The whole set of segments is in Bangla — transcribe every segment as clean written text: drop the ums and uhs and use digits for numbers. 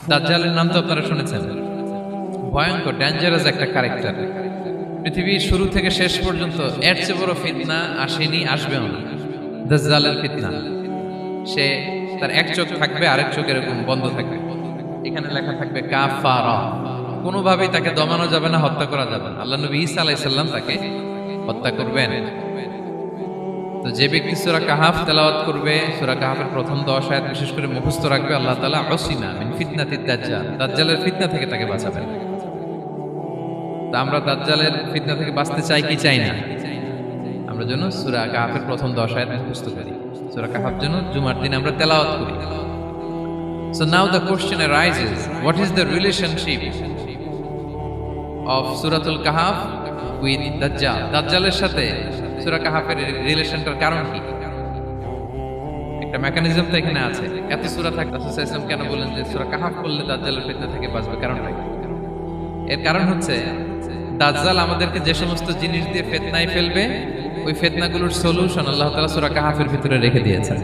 দাজ্জালের নাম তো আপনারা শুনেছেন। ভয়ঙ্কর ডেঞ্জারাস একটা ক্যারেক্টার। পৃথিবীর শুরু থেকে শেষ পর্যন্ত এর চেয়ে বড় ফিতনা আসেনি, আসবেও না। দাজ্জালের ফিতনা। সে তার এক চোখ থাকবে, আরেক চোখ এরকম বন্ধ থাকবে। এখানে লেখা থাকবে কাফারা। কোনোভাবেই তাকে দমানো যাবে না, হত্যা করা যাবে না। আল্লাহ নবী ঈসা আলাইহিস সালাম তাকে হত্যা করবেন। তো যে ব্যক্তি সূরা কাহাফ তেলাওয়াত করবে, সূরা কাহাফের প্রথম 10 আয়াত বিশেষ করে মুখস্থ রাখবে, আল্লাহ তাআলা উসিমা মিন ফিতনাতিদ দাজ্জাল, দাজ্জালের ফিতনা থেকে তাকে বাঁচাবেন। তা আমরা দাজ্জালের ফিতনা থেকে বাঁচতে চাই কি চাই না? আমরা যেন সূরা কাহাফের প্রথম 10 আয়াত মুখস্থ করি। সূরা কাহাফ যেন জুমার দিন আমরা তেলাওয়াত করি। So now the question arises, what is the relationship of Suratul Kahf with Dajjal? দাজ্জালের সাথে সূরা কাহাফের রিলেশনটার কারণ কি? একটা মেকানিজম তো এখানে আছে। এত সূরা থাকতে রাসূল সাল্লাল্লাহু আলাইহি ওয়াসাল্লাম কেন বলেন যে সূরা কাহাফ পড়লে দাজ্জালের ফিতনা থেকে বাঁচবে? কারণটা কি? এর কারণ হচ্ছে দাজ্জাল আমাদেরকে যে সমস্ত জিনিস দিয়ে ফিতনায় ফেলবে, ওই ফিতনাগুলোর সলিউশন আল্লাহ তাআলা সূরা কাহাফের ভিতরে রেখে দিয়েছেন।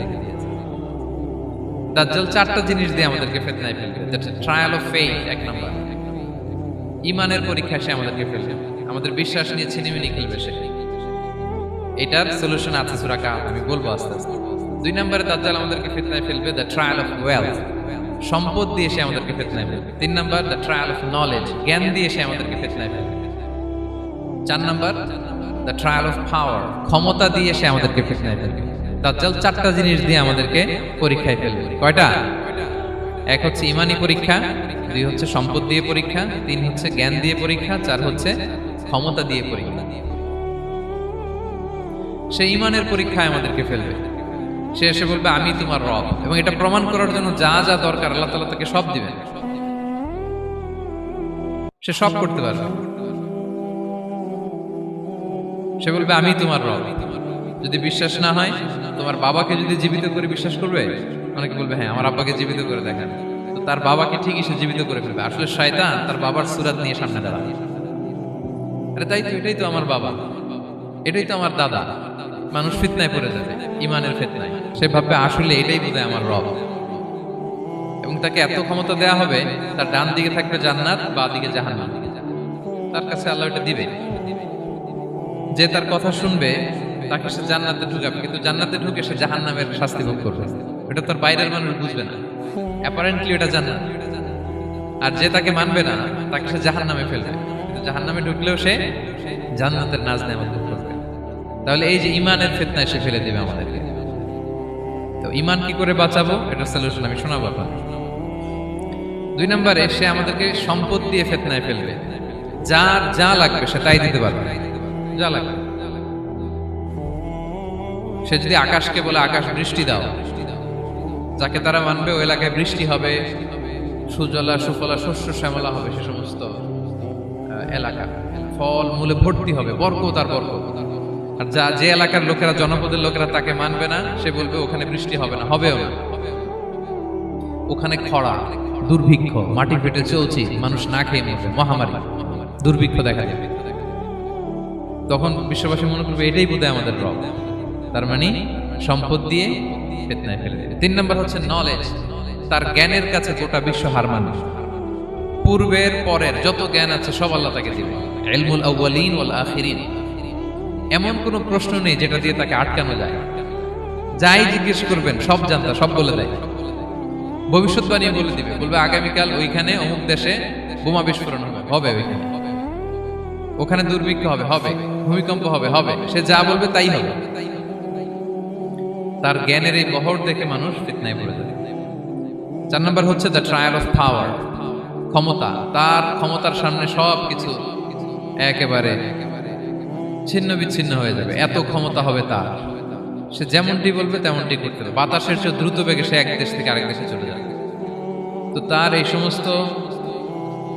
দাজ্জাল 4টা জিনিস দিয়ে আমাদেরকে ফিতনায় ফেলবে। দ্যাটস ট্রায়াল অফ ফেইথ, এক নাম্বার। ঈমানের পরীক্ষা সে আমাদেরকে ফেলবে, আমাদের বিশ্বাস নিয়ে ছিনিমিনি খেলবে সে। এটার সলিউশন আছে সূরা কাহাফ, আমি বলবো আস্তে আস্তে। 2 নম্বরে দাজ্জাল আমাদেরকে ফিতনায় ফেলবে, দ্য ট্রায়াল অফ ওয়েলথ, সম্পদ দিয়ে সে আমাদেরকে ফিতনায় ফেলবে। 3 নম্বর দ্য ট্রায়াল অফ নলেজ, জ্ঞান দিয়ে সে আমাদেরকে ফিতনায় ফেলবে। 4 নম্বর দ্য ট্রায়াল অফ পাওয়ার, ক্ষমতা দিয়ে সে আমাদেরকে ফিতনায় ফেলবে। দাজ্জাল 4টা জিনিস দিয়ে আমাদেরকে পরীক্ষায় ফেলবে। কয়টা? 1 হচ্ছে ঈমানি পরীক্ষা, 2 হচ্ছে সম্পদ দিয়ে পরীক্ষা, 3 হচ্ছে জ্ঞান দিয়ে পরীক্ষা, 4 হচ্ছে ক্ষমতা দিয়ে পরীক্ষা। সে ঈমানের পরীক্ষায় আমাদেরকে ফেলবে। সে এসে বলবে আমি তোমার রব, এবং এটা প্রমাণ করার জন্য যা যা দরকার আল্লাহ তাআলা তাকে সব দিবেন। সে সব করতে পারবে। সে বলবে আমি তোমার রব। যদি বিশ্বাস না হয়, তোমার বাবাকে যদি জীবিত করে বিশ্বাস করবে? অনেকে বলবে হ্যাঁ আমার আব্বাকে জীবিত করে দেখান। তো তার বাবাকে ঠিকই সে জীবিত করে ফেলবে। আসলে শয়তান তার বাবার সূরাত নিয়ে সামনে দাঁড়ায়। আরে তাই তো, এটাই তো আমার বাবা, এটাই তো আমার দাদা। মানুষ ফিতনায় পড়ে যাবে, ঈমানের ফিতনায়। সে ভাববে আসলে এটাই বোধহয় আমার রব, এবং তাকে এত ক্ষমতা দেয়া হবে, তার ডান দিকে থাকবে জান্নাত, বাঁ দিকে জাহান্নাম। তার কাছে আল্লাহ এটা দিবে। যে তার কথা শুনবে তাকে সে জান্নাতে ঢুকাবে, কিন্তু জান্নাতে ঢুকে সে জাহান্নামের শাস্তি ভোগ করবে। এটা তার বাইরের মানুষ বুঝবে না, অ্যাপারেন্টলি এটা জান্নাত। আর যে তাকে মানবে না তাকে সে জাহান্নামে ফেলবে, কিন্তু জাহান্নামে ঢুকলেও সে জান্নাতের নাজ নেয়ামত ভোগ করবে। তাহলে এই যে ঈমানের ফিতনায় সে ফেলে দিবে আমাদেরকে। তো ঈমান কি করে বাঁচাবো, এটা সলিউশন আমি শোনাবো আপনাদের। 2 নম্বরে সে আমাদেরকে সম্পদ দিয়ে ফিতনায় ফেলবে। যার যা লাগবে সে তাই দিতে পারবে, যা লাগবে। সে যদি আকাশকে বলে আকাশ বৃষ্টি দাও, যাকে তারা মানবে ওই এলাকায় বৃষ্টি হবে, সুজলা সুফলা শস্য শ্যামলা হবে, সে সমস্ত এলাকা ফল মূলে ভর্তি হবে, বরকত আর বরকত। আর যে এলাকার লোকেরা, জনপদের লোকেরা তাকে মানবে না, সে বলবে ওখানে বৃষ্টি হবে না, হবেও না। ওখানে খরা, দুর্ভিক্ষ, মাটি ফেটে চলছি, মানুষ না খেয়ে মরবে, মহামারী, দুর্ভিক্ষ দেখা যাবে। তখন বিশ্ববাসী মনে করবে এটাই বোধহয় আমাদের রব। তার মানে সম্পদ দিয়ে ফিতনায় ফেলে দেবে। 3 নম্বর হচ্ছে নলেজ, তার জ্ঞানের কাছে গোটা বিশ্ব হার মানবে। পূর্বের পরের যত জ্ঞান আছে সব আল্লাহ তাকে দিবে। ইলমুল আউয়ালিন ওয়াল আখিরিন, এমন কোনো প্রশ্ন নেই যেটা দিয়ে তাকে আটকানো যায়। যাই জিজ্ঞেস করবেন সব জানতা, সব বলে দেয়। ভবিষ্যৎবাণী বলে দিবে, বলবে আগামীকাল ওইখানে অমুক দেশে বোমা বিস্ফোরণ হবে, হবে ওইখানে, ওখানে দুর্ভিক্ষ হবে, হবে, ভূমিকম্প হবে, হবে। সে যা বলবে তাই হবে। তার জ্ঞানের এই বহর দেখে মানুষ ফিতনায় পড়ে যাবে। 4 নম্বর হচ্ছে দ্য ট্রায়াল অফ পাওয়ার, ক্ষমতা। তার ক্ষমতার সামনে সব কিছু একেবারে ছিন্ন বিচ্ছিন্ন হয়ে যাবে, এত ক্ষমতা হবে তার। সে যেমনটি বলবে তেমনটি করতে হবে। বাতাসের চেয়ে দ্রুত বেগে সে এক দেশ থেকে আরেক দেশে চলে যাবে। তো তার এই সমস্ত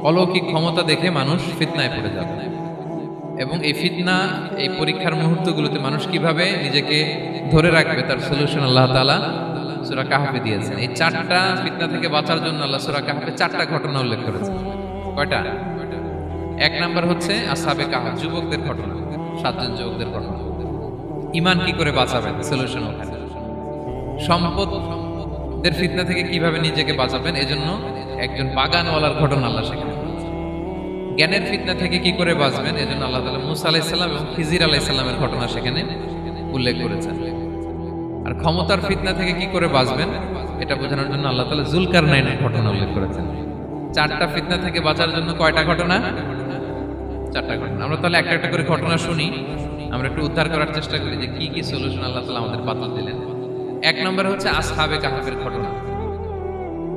অলৌকিক ক্ষমতা দেখে মানুষ ফিতনায় পড়ে যাবে। এবং এই ফিতনা, এই পরীক্ষার মুহূর্তগুলোতে মানুষ কিভাবে নিজেকে ধরে রাখবে তার সলিউশন আল্লাহ তাআলা সূরা কাহফে দিয়েছেন। এই 4টা ফিতনা থেকে বাঁচার জন্য আল্লাহ সূরা কাহফে 4টা ঘটনা উল্লেখ করেছেন। কয়টা? 1 নাম্বার হচ্ছে আসহাবে কাহফ, যুবকদের ঘটনা, 7 জন যুবকদের ঘটনা। ঈমান কি করে বাঁচাবেন, সলিউশন ওখানে। সম্পদের ফিতনা থেকে কিভাবে নিজেকে বাঁচাবেন, এজন্য একজন বাগানওয়ালার ঘটনা আল্লাহ সেখানে বলেছেন। জ্ঞানের ফিতনা থেকে কি করে বাঁচবেন, এজন্য আল্লাহ তাআলা মুসা আলাইহিস সালাম এবং খিজির আলাইহিস সালামের ঘটনা সেখানে উল্লেখ করেছেন। আর ক্ষমতার ফিতনা থেকে কি করে বাঁচবেন এটা বোঝানোর জন্য আল্লাহ তাআলা যুলকারনাইনের ঘটনা উল্লেখ করেছেন। চারটা ফিতনা থেকে বাঁচার জন্য কয়টা ঘটনা? চারটা ঘটনা। আমরা তাহলে একটা একটা করে ঘটনা শুনি, আমরা একটু উদ্ধার করার চেষ্টা করি যে কি কি সলিউশন আল্লাহ তাআলা আমাদের বাতল দিলেন। এক নম্বর হচ্ছে আসহাবে কাহফের ঘটনা।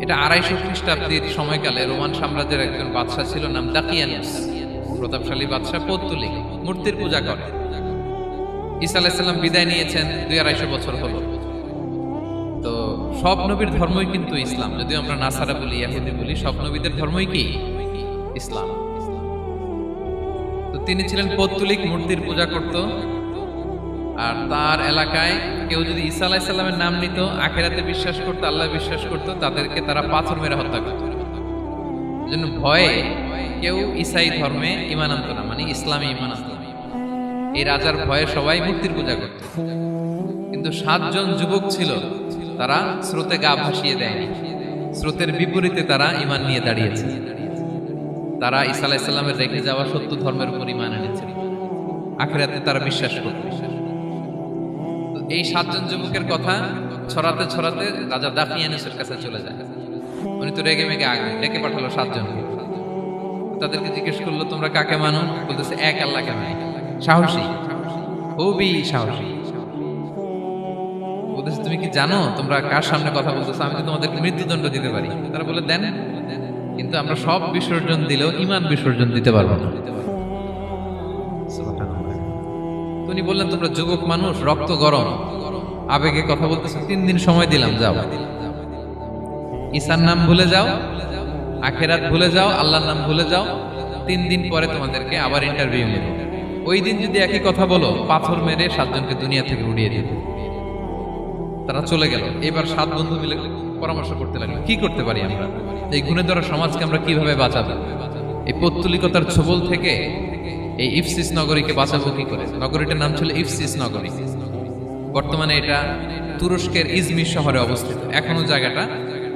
এটা 250 খ্রিস্টাব্দের সময়কালে রোমান সাম্রাজ্যের একজন বাদশা ছিল, নাম দাকিয়ানুস। প্রতাপশালী বাদশা, পৌত্তলিক, মূর্তির পূজা করে। ঈসা আলাইহিস সালাম বিদায় নিয়েছেন 250 বছর হলো। তো সব নবীর ধর্মই কিন্তু ইসলাম, যদিও আমরা নাসারা বলি, ইহুদি বলি, সব নবীদের ধর্মই কি ইসলাম। তো তিনি ছিলেন পৌত্তলিক, মূর্তির পূজা করত। আর তার এলাকায় কেউ যদি ঈসা আলাইহিস সালামের নাম নিত, আখিরাতে বিশ্বাস করত, আল্লাহ বিশ্বাস করত, তাদেরকে তারা পাথর মেরে হত্যা করত। এজন্য ভয়ে কেউ ঈসাই ধর্মে ঈমান আনত না, মানে ইসলামে ঈমান আনত না। এই রাজার ভয়ে সবাই মূর্তির পূজা করত। কিন্তু 7 জন যুবক ছিল, তারা স্রোতে গা ভাসিয়ে দেয়নি। স্রোতের বিপরীতে তারা ঈমান নিয়ে দাঁড়িয়েছে। তারা ঈসা আলাইহিস সালামের রেখে যাওয়া সত্য ধর্মের উপর ঈমান এনেছে, আখিরাতে তারা বিশ্বাস করত। এই 7 জন যুবকের কথা ছড়াতে ছড়াতে রাজা দাকিয়ানুসের কাছে চলে যায়। উনি তো রেগে মেগে আগে ডেকে পাঠালো 7 জনকে। তাদেরকে জিজ্ঞেস করলো, তোমরা কাকে মানো? বলতেছে এক আল্লাহকে মানি। সাহসী, খুবই সাহসী। বলতেছে তুমি কি জানো তোমরা কার সামনে কথা বলতেছো? আমি তো তোমাদেরকে মৃত্যুদণ্ড দিতে পারি। তারা বলে দেন, কিন্তু আমরা সব বিসর্জন দিলেও ঈমান বিসর্জন দিতে পারবো না। উনি বললেন, তোমরা যুবক মানুষ, রক্ত গরম, আবেগে কথা বলতেছো, 3 দিন সময় দিলাম, যাও ঈসার নাম ভুলে যাও, আখিরাত ভুলে যাও, আল্লাহর নাম ভুলে যাও। 3 দিন পরে তোমাদেরকে আবার ইন্টারভিউ নেব। ওই দিন যদি একই কথা বলো, পাথর মেরে 7 জনকে দুনিয়া থেকে উড়িয়ে দেব। তারা চলে গেল। এবার 7 বন্ধু মিলে পরামর্শ করতে লাগলো, কি করতে পারি আমরা, এই গুণে ধরা সমাজকে আমরা কিভাবে বাঁচাবো, এই পৌত্তলিকতার ছোবল থেকে এই ইফসিস নগরীকে বাঁচাবো কি করে। নগরীটার নাম ছিল ইফসিস নগরী। বর্তমানে এটা তুরস্কের ইজমির শহরে অবস্থিত। এখনো জায়গাটা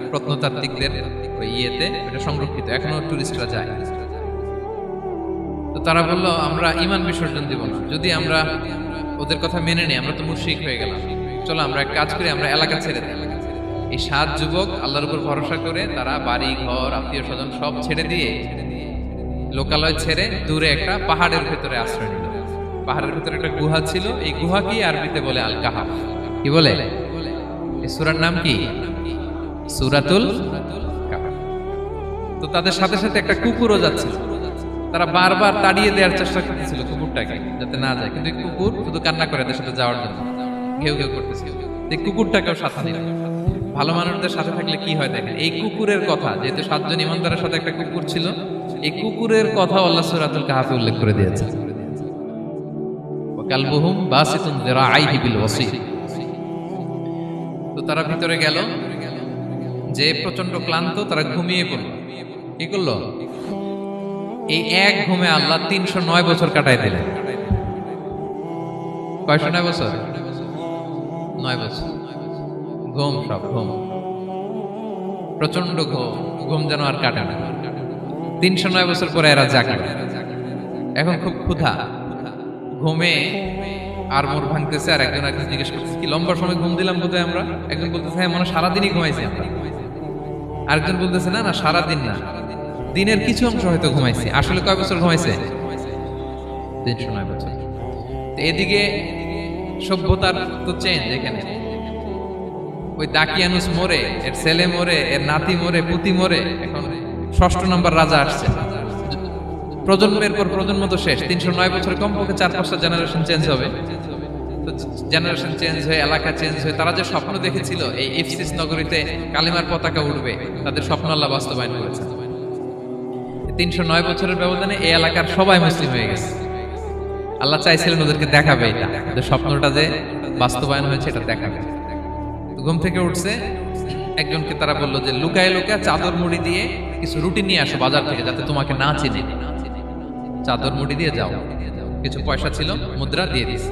প্রত্নতাত্ত্বিকদের ওই ইয়েতে এটা সংরক্ষিত, এখনো টুরিস্টরা যায়। তো তারা বললো, আমরা ঈমান বিসর্জন দিব না, যদি আমরা ওদের কথা মেনে নিই আমরা তো মুশরিক হয়ে গেলাম। চলো আমরা এক কাজ করি, আমরা এলাকা ছেড়ে দিই। এই 7 যুবক আল্লাহর উপর ভরসা করে তারা বাড়ি ঘর আত্মীয় স্বজন সব ছেড়ে দিয়ে, লোকালয় ছেড়ে দূরে একটা পাহাড়ের ভেতরে আশ্রয় নিল। পাহাড়ের ভেতরে একটা গুহা ছিল, এই গুহাকেই আরবিতে বলে আল কাহাফ। কি বলে? এই সূরার নাম কি? সূরাতুল কাহাফ। তো তাদের সাথে সাথে একটা কুকুরও যাচ্ছিল। তারা বারবার তাড়িয়ে দেওয়ার চেষ্টা করতেছিল কুকুরটাকে, যাতে না যায়, কিন্তু কুকুর শুধু কান্না করে এদের সাথে যাওয়ার জন্য ঘেউ ঘেউ করতেছিল। এই কুকুরটাকেও সাথে নিল। ভালো মানুষদের সাথে থাকলে কি হয় দেখেন, এই কুকুরের কথা, যেহেতু 7 জন ইমানদারের সাথে একটা কুকুর ছিল, এই কুকুরের কথা আল্লাহ সূরাতুল কাহাফে উল্লেখ করে দিয়েছে। ওয়া কালবুহুম বাসিতুন যিরাআইহি বিল ওয়াসি। তো তারা ভিতরে গেল, যে প্রচন্ড ক্লান্ত, তারা ঘুমিয়ে পড়ল। কি করলো? এই এক ঘুমে আল্লাহ 309 বছর কাটায় দিলেন। কয়শো 9 বছর? 9 বছর ঘুম, সব ঘুম, প্রচন্ড ঘুম, ঘুম যেন আর কাটে না। 309 বছর পরে এরা জাগলো। এখন খুব ক্ষুধা, ঘুমে আর মোর ভাঙতেছে। আর একজন জিজ্ঞেস করতেছে, কি লম্বা সময় ঘুম দিলাম বোধহয় আমরা? একজন বলতেছে, হ্যাঁ মনে সারাদিনই ঘুমাইছি আমরা। আরেকজন বলতেছে, না না সারাদিন না, দিনের কিছু অংশ হয়তো ঘুমাইছি। আসলে কয় বছর ঘুমাইছে? 309 বছর। এদিকে সভ্যতার তো চেঞ্জ। এখানে ওই দাকিয়ানুস মরে, এর ছেলে মরে, এর নাতি মরে, পুতি মরে, এখন 6ষ্ঠ নম্বর রাজা আসছে। প্রজন্মের পর প্রজন্ম তো শেষ। 309 বছর কমপক্ষে 4-5টা জেনারেশন চেঞ্জ হবে। তো জেনারেশন চেঞ্জ হয়ে, এলাকা চেঞ্জ হয়ে, তারা যে স্বপ্ন দেখেছিল এই ইফসিস নগরীতে কালিমার পতাকা উঠবে, তাদের স্বপ্ন আল্লাহ বাস্তবায়ন করেছে। 309 বছরের ব্যবধানে এই এলাকার সবাই মুসলিম হয়ে গেছে। আল্লাহ চাইছিলেন ওদেরকে দেখাবে এটা, যে স্বপ্নটা যে বাস্তবায়ন হয়েছে এটা দেখাবে। ঘুম থেকে উঠছে, একজনকে তারা বললো যে লুকায় লুকায় চাদর মুড়ি দিয়ে কিছু রুটি নিয়ে আসো বাজার থেকে, যাতে তোমাকে না চিনে। চাদর মুড়ি দিয়ে যাও। কিছু পয়সা ছিল, মুদ্রা দিয়ে দিছে।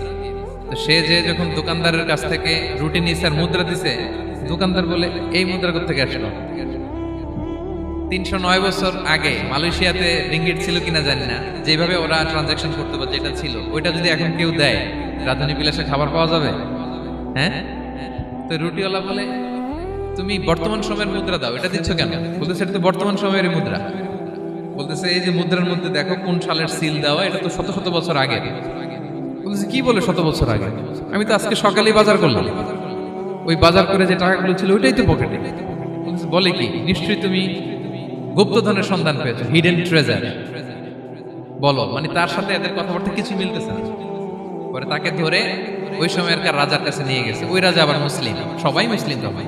তো সে যে যখন দোকানদারের কাছ থেকে রুটি নিয়েছে আর মুদ্রা দিছে, দোকানদার বলে, এই মুদ্রা কোথা থেকে আসলো? 309 বছর আগে মালয়েশিয়াতে রিঙ্গিট ছিল কিনা জানি না, যেভাবে ওরা ট্রানজাকশন করতে পারে যেটা ছিল ওইটা যদি এখন কেউ দেয় রাজধানী বিলাসে খাবার পাওয়া যাবে? হ্যাঁ, তো রুটিওয়ালা বলে তুমি বর্তমান সময়ের মুদ্রা দাও, এটা দিচ্ছ কেন? বলতেছে এটা তো বর্তমান সময়ের মুদ্রা। বলতেছে এই যে মুদ্রার মধ্যে দেখো কোন সালের সিল দেওয়া, এটা তো শত শত বছর আগে। বলতেছে কি বলে শত বছর আগে? আমি তো আজকে সকালেই বাজার করলাম, ওই বাজার করে যে টাকাগুলো ছিল ওইটাই তো পকেটে। বলতেছে বলে কি, নিশ্চয়ই তুমি গুপ্তধনের সন্ধান পেয়েছো, হিডেন ট্রেজার। বলো, মানে তার সাথে এদের কথাবার্তা কিছু মিলতেছে না। পরে তাকে ধরে ওই সময়কার রাজার কাছে নিয়ে গেছে। ওই রাজা আবার মুসলিম, সবাই মুসলিম তখন।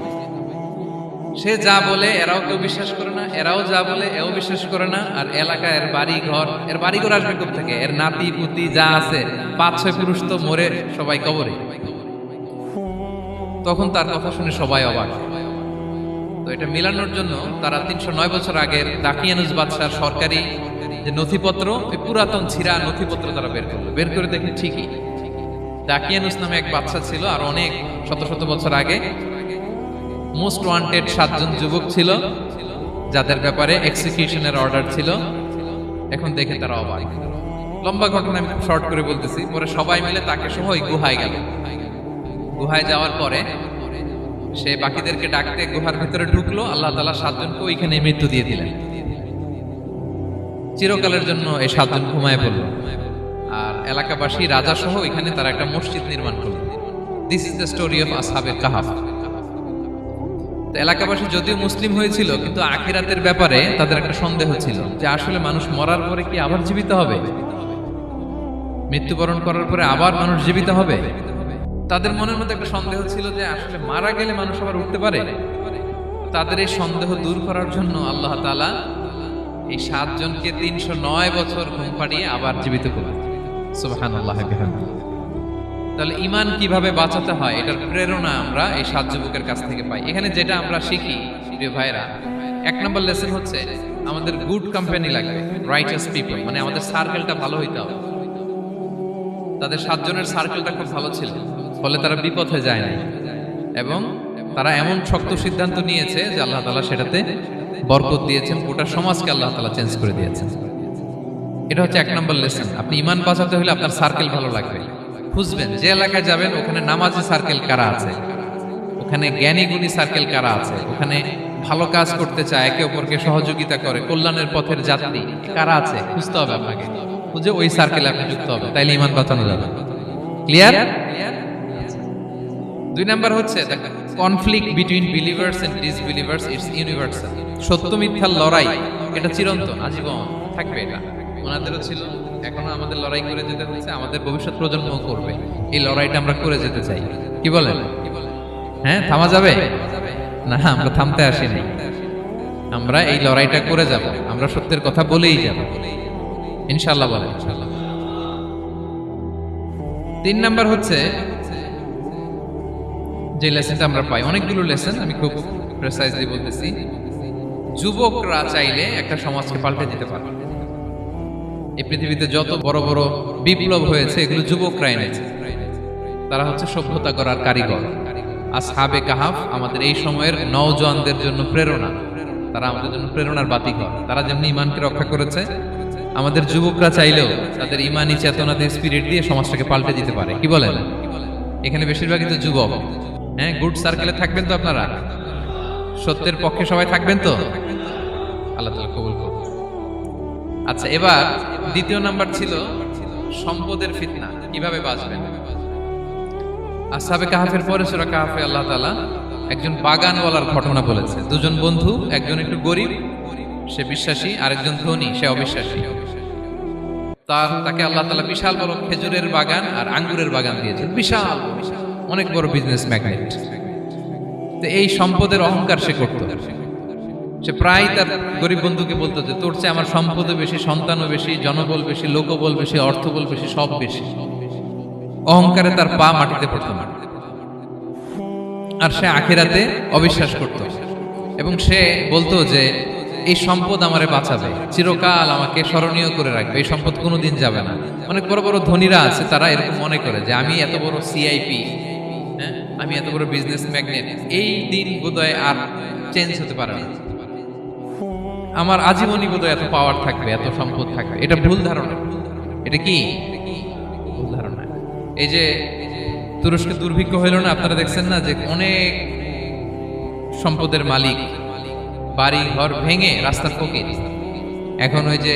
সে যা বলে এরাও কেউ বিশ্বাস করে না, এরাও যা বলে এও বিশ্বাস করে না। আর এলাকা এর বাড়ি ঘর আসবে কোথা থেকে? এর নাতি পুতি যা আছে 5-6 পুরুষ তো মরে সবাই কবরে। তখন তার কথা শুনে সবাই অবাক। তো এটা মিলানোর জন্য তারা 309 বছর আগের দাকিয়ানুস বাদশার সরকারি যে নথিপত্র, ওই পুরাতন ছিঁড়া নথিপত্র তারা বের করলো। বের করে দেখে ঠিকই দাকিয়ানুস নামে এক বাদশা ছিল, আর অনেক শত শত বছর আগে মোস্ট ওয়ান্টেড 7 জন যুবক ছিল যাদের ব্যাপারে এক্সিকিউশনের অর্ডার ছিল। এখন দেখে তারা অবাক। লম্বা ঘটনা আমি শর্ট করে বলতেছি। পরে সবাই মিলে তাকে সহ ওই গুহায় গেল। গুহায় যাওয়ার পরে সে বাকিদেরকে ডাকতে গুহার ভিতরে ঢুকলো। আল্লাহ তাআলা 7 জনকে ওইখানে মৃত্যু দিয়ে দিলেন। চিরকালের জন্য এই 7 জন ঘুমায় পড়ল। আর এলাকাবাসী রাজা সহ এখানে তারা একটা মসজিদ নির্মাণ করলো। This is the story of আসহাবে কাহাফ। এলাকাবাসী যদিও মুসলিম হয়েছিল, কিন্তু আখিরাতের ব্যাপারে তাদের একটা সন্দেহ ছিল যে আসলে মানুষ মরার পরে কি আবার জীবিত হবে? মৃত্যুবরণ করার পরে আবার মানুষ জীবিত হবে? তাদের মনের মধ্যে একটা সন্দেহ ছিল যে আসলে মারা গেলে মানুষ আবার উঠতে পারে। তাদের এই সন্দেহ দূর করার জন্য আল্লাহ তাআলা এই 7 জনকে 309 বছর ঘুম পাড়িয়ে আবার জীবিত করলেন। সুবহানাল্লাহ বিহামদিহি। তাহলে ঈমান কিভাবে বাঁচাতে হয় এটার প্রেরণা আমরা এই 7 যুবকের কাছ থেকে পাই। এখানে যেটা আমরা শিখি প্রিয় ভাইরা, 1 নম্বর লেসন হচ্ছে আমাদের গুড কোম্পানি লাগবে, রাইটাস পিপল, মানে আমাদের সার্কেলটা ভালো হইতে হবে। তাদের 7 জনের সার্কেলটা খুব ভালো ছিল, ফলে তারা বিপথে যায় না এবং তারা এমন শক্ত সিদ্ধান্ত নিয়েছে যে আল্লাহ তাআলা সেটাতে বরকত দিয়েছেন, গোটা সমাজকে আল্লাহ তাআলা চেঞ্জ করে দিয়েছেন। এটা হচ্ছে 1 নম্বর লেসন। আপনি ঈমান বাঁচাতে হলে আপনার সার্কেল ভালো লাগবে। খুঁজবেন যে এলাকায় যাবেন ওখানে নামাজি সার্কেল কারা আছে, ওখানে জ্ঞানী গুণী সার্কেল কারা আছে, ওখানে ভালো কাজ করতে চায়, একে অপরকে সহযোগিতা করে, কল্যাণের পথের যাত্রী কারা আছে খুঁজতে হবে আপনাকে। খুঁজে ওই সার্কেলে আপনি যুক্ত হবে, তাইলে ঈমান বাঁচানো যাবে। ক্লিয়ার? 2 নাম্বার হচ্ছে conflict between believers and disbelievers it's universal. সত্য মিথ্যার লড়াই এটা চিরন্তন, আজীবন থাকবে। এটা ওনাদেরও ছিল, এখনো আমাদের লড়াই করে যেতে হচ্ছে, আমাদের ভবিষ্যৎ প্রজন্মও করবে। এই লড়াইটা আমরা করে যেতে চাই। কি বলেন? হ্যাঁ, থামা যাবে না? আমরা থামতে আসিনি, আমরা এই লড়াইটা করে যাব। আমরা সত্যের কথা বলেই যাব ইনশাআল্লাহ। বলেন। 3 নাম্বার হচ্ছে যে লেসনটা আমরা পাই, অনেকগুলো লেসন, আমি খুব প্রেসাইজলি বলতেছি। যুবকরা চাইলে একটা সমাজকে পাল্টে দিতে পারে। এই পৃথিবীতে যত বড় বড় বিপ্লব হয়েছে এগুলো যুবকরা এনেছে। তারা হচ্ছে সভ্যতা করার কারিগর। আসহাবে কাহাফ আমাদের এই সময়ের নওজওয়ানদের জন্য প্রেরণা। তারা আমাদের জন্য প্রেরণার বাতিঘর। তারা যেমনি ঈমানকে রক্ষা করেছে, আমাদের যুবকরা চাইলেও তাদের ঈমানি চেতনা দিয়ে, স্পিরিট দিয়ে সমাজটাকে পাল্টে দিতে পারে। কি বলেন? এখানে বেশিরভাগই তো যুবক। হ্যাঁ, গুড সার্কেলে থাকবেন তো আপনারা? সত্যের পক্ষে সবাই থাকবেন তো? আল্লাহ তাআলা কবুল করুন। আচ্ছা, এবার 2 নাম্বার ছিল সম্পদের ফিতনা, কিভাবে বাঁচবেন। আসহাবে কাহাফের পরে সূরা কাহাফে আল্লাহ তাআলা একজন বাগানওয়ালার ঘটনা বলেছে। 2 জন বন্ধু, একজন একটু গরিব, সে বিশ্বাসী, আরেকজন ধনী, সে অবিশ্বাসী। তাকে আল্লাহ তাআলা বিশাল বড় খেজুরের বাগান আর আঙ্গুরের বাগান দিয়েছেন, বিশাল অনেক বড় বিজনেস ম্যাগনেট। তো এই সম্পদের অহংকার সে করত। সে প্রায় তার গরিব বন্ধুকে বলতো যে তোর চেয়ে আমার সম্পদও বেশি, সন্তানও বেশি, জনবল বেশি, লোকবল বেশি, অর্থবল বেশি, সব বেশি। অহংকারে তার পা মাটিতে পড়তো না। আর সে আখিরাতে অবিশ্বাস করত এবং সে বলতো যে এই সম্পদ আমারে বাঁচাবে, চিরকাল আমাকে স্মরণীয় করে রাখবে, এই সম্পদ কোনোদিন যাবে না। অনেক বড় বড় ধনীরা আছে, তারা এরকম মনে করে যে আমি এত বড় সিআইপি, হ্যাঁ, আমি এত বড় বিজনেস ম্যাগনেট, এই দিন বোধহয় আর চেঞ্জ হতে পারে না। আমার আজীবনই বোধহয় এত পাওয়ার থাকবে, এত সম্পদ থাকবে। এটা ভুল ধারণা। এটা কি ভুল ধারণা? এই যে তুরস্কে দুর্ভিক্ষ হইল না, আপনারা দেখছেন না যে অনেক সম্পদের মালিক বাড়ি ঘর ভেঙে রাস্তার ফকির। এখন ওই যে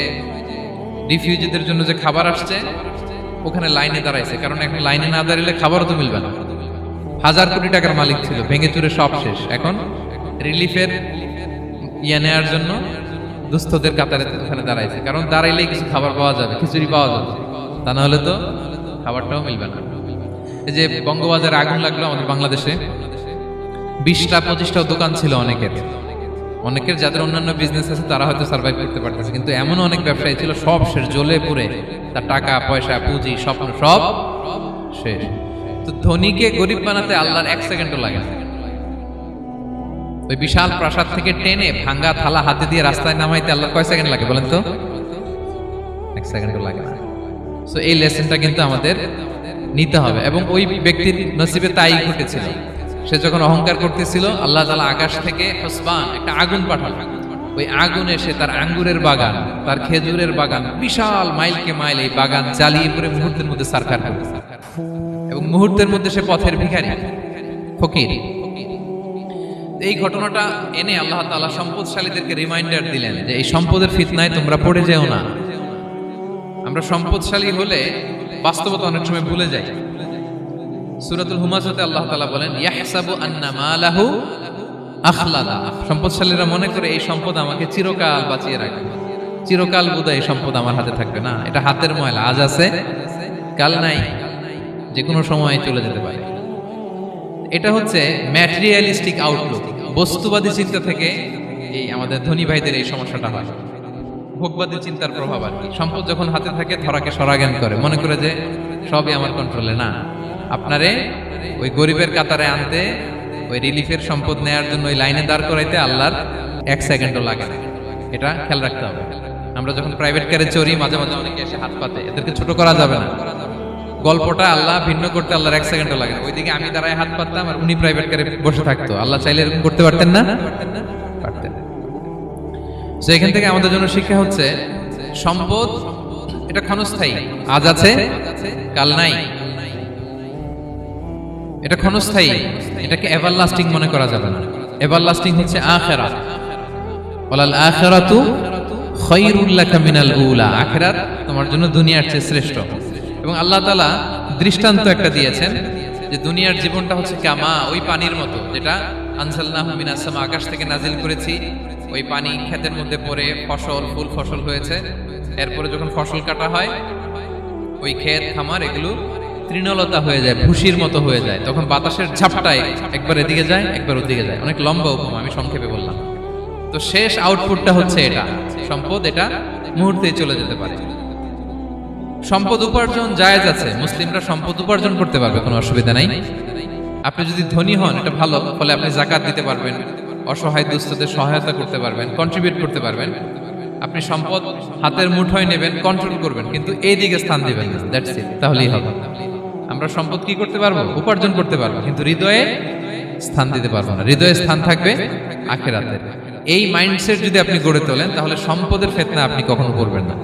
রিফিউজিদের জন্য যে খাবার আসছে ওখানে লাইনে দাঁড়াইছে, কারণ এখন লাইনে না দাঁড়ালে খাবারও তো মিলবে না। 1000 কোটি টাকার মালিক ছিল, ভেঙে চুরে সব শেষ। এখন রিলিফের নেওয়ার জন্য দুস্থদের কাতারে ওখানে দাঁড়াইছে, কারণ দাঁড়াইলেই কিছু খাবার পাওয়া যাবে, খিচুড়ি পাওয়া যাবে, তা না হলে তো খাবারটাও মিলবে না। এই যে বঙ্গবাজারে আগুন লাগলো আমাদের বাংলাদেশে, 20টা-25টাও দোকান ছিল অনেকের যাদের অন্যান্য বিজনেস আছে তারা হয়তো সার্ভাইভ করতে পারতেছে, কিন্তু এমন অনেক ব্যবসায়ী ছিল সব শেষ, জ্বলে পুড়ে তার টাকা পয়সা পুঁজি স্বপ্ন সব শেষ। তো ধনীকে গরিব বানাতে আল্লাহর 1 সেকেন্ডও লাগে না। ওই বিশাল প্রাসাদ থেকে টেনে ভাঙ্গা থালা হাতে দিয়ে রাস্তায় নামাইতে আল্লাহর কয় সেকেন্ড লাগে বলেন তো? 1 সেকেন্ডও লাগে না। সো এই লেসনটা কিন্তু আমাদের নিতে হবে। এবং ওই ব্যক্তির নসিবে তাই ঘটেছিল। সে যখন অহংকার করতেছিল, আল্লাহ তাআলা আকাশ থেকে হুসবান একটা আগুন পাঠালেন। ওই আগুন এসে তার আঙ্গুরের বাগান, তার খেজুরের বাগান, বিশাল মাইলকে মাইল এই বাগান জ্বালিয়ে পুরো মুহূর্তের মধ্যে সারকার করে, এবং মুহূর্তের মধ্যে সে পথের ভিখারি, ফকির। এই ঘটনাটা এনে আল্লাহ তাআলা সম্পদশালীদেরকে রিমাইন্ডার দিলেন যে এই সম্পদের ফিতনায় তোমরা পড়ে যেও না। আমরা সম্পদশালী হলে বাস্তবতা অনেক সময় ভুলে যাই। সূরাতুল হুমাযাতে আল্লাহ তাআলা বলেন, ইয়াহসাবু আন্না মালাহু আখলাদা। সম্পদশালীরা মনে করে এই সম্পদ আমাকে চিরকাল বাঁচিয়ে রাখবে, চিরকাল বোধহয় এই সম্পদ আমার হাতে থাকবে। না, এটা হাতের ময়লা, আজ আছে কাল নাই, যে কোনো সময় চলে যেতে পারে। এটা হচ্ছে ম্যাটেরিয়ালিস্টিক আউটলুক, বস্তুবাদী চিন্তা থেকে এই আমাদের ধনী ভাইদের এই সমস্যাটা হয়। ভোগবাদী চিন্তার প্রভাব আর কি। সম্পদ যখন হাতে থাকে ধরাকে সরাজ্ঞান করে, মনে করে যে সবই আমার কন্ট্রোলে। না, আপনারে ওই গরিবের কাতারে আনতে, ওই রিলিফের সম্পদ নেয়ার জন্য ওই লাইনে দাঁড় করাইতে আল্লাহর 1 সেকেন্ডও লাগে না। এটা খেয়াল রাখতে হবে। আমরা যখন প্রাইভেট কারে চড়ি, মাঝে মাঝে অনেকে এসে হাত পাতে, এদেরকে ছোট করা যাবে না। গল্পটা আল্লাহ ভিন্ন করতে আল্লাহর 1 সেকেন্ডও লাগে না। ওইদিকে আমি দাঁড়ায় হাত পাততাম আর উনি প্রাইভেট কারে বসে থাকতো। আল্লাহ চাইলে এরকম করতে পারতেন না? পারতেন। তো এখান থেকে আমাদের জন্য শিক্ষা হচ্ছে, সম্পদ এটা ক্ষণস্থায়ী, আজ আছে কাল নাই। এটা ক্ষণস্থায়ী, এটাকে এভারলাস্টিং মনে করা যাবে না। এভারলাস্টিং হচ্ছে আখিরাত। ওয়ালাল আখিরাতু খায়রুল লাকা মিনাল উলা। আখিরাত তোমার জন্য দুনিয়ার চেয়ে শ্রেষ্ঠ। এবং আল্লাহ তাআলা দৃষ্টান্ত একটা দিয়েছেন যে দুনিয়ার জীবনটা হচ্ছে কামা, ওই পানির মতো, যেটা আনজালনাহু মিনাস সামা, আকাশ থেকে নাজিল করেছি। ওই পানি ক্ষেতের মধ্যে পড়ে ফসল, ফুল ফসল হয়েছে। এরপরে যখন ফসল কাটা হয়, ওই ক্ষেত খামার এগুলো তৃণলতা হয়ে যায়, ভুসির মতো হয়ে যায়। তখন বাতাসের ঝাপটায় একবার এদিকে যায়, একবার ওদিকে যায়। অনেক লম্বা উপমা, আমি সংক্ষেপে বললাম। তো শেষ আউটপুটটা হচ্ছে এটা, সম্পদ এটা মুহূর্তেই চলে যেতে পারে। সম্পদ উপার্জন জায়েজ আছে, মুসলিমরা সম্পদ উপার্জন করতে পারবে, কোনো অসুবিধা নাই। আপনি যদি ধনী হন এটা ভালো, ফলে আপনি যাকাত দিতে পারবেন, অসহায় দুস্থদের সহায়তা করতে পারবেন, কন্ট্রিবিউট করতে পারবেন। আপনি সম্পদ হাতের মুঠোয় নেবেন, কন্ট্রোল করবেন, কিন্তু এই দিকে স্থান দিবেন না। দ্যাটস ইট, তাহলেই হবে। আমরা সম্পদ কি করতে পারবো? উপার্জন করতে পারবো, কিন্তু হৃদয়ে স্থান দিতে পারবো না। হৃদয়ে স্থান থাকবে আখিরাতের। এই মাইন্ডসেট যদি আপনি গড়ে তোলেন, তাহলে সম্পদের ফিতনা আপনি কখনো করবেন না।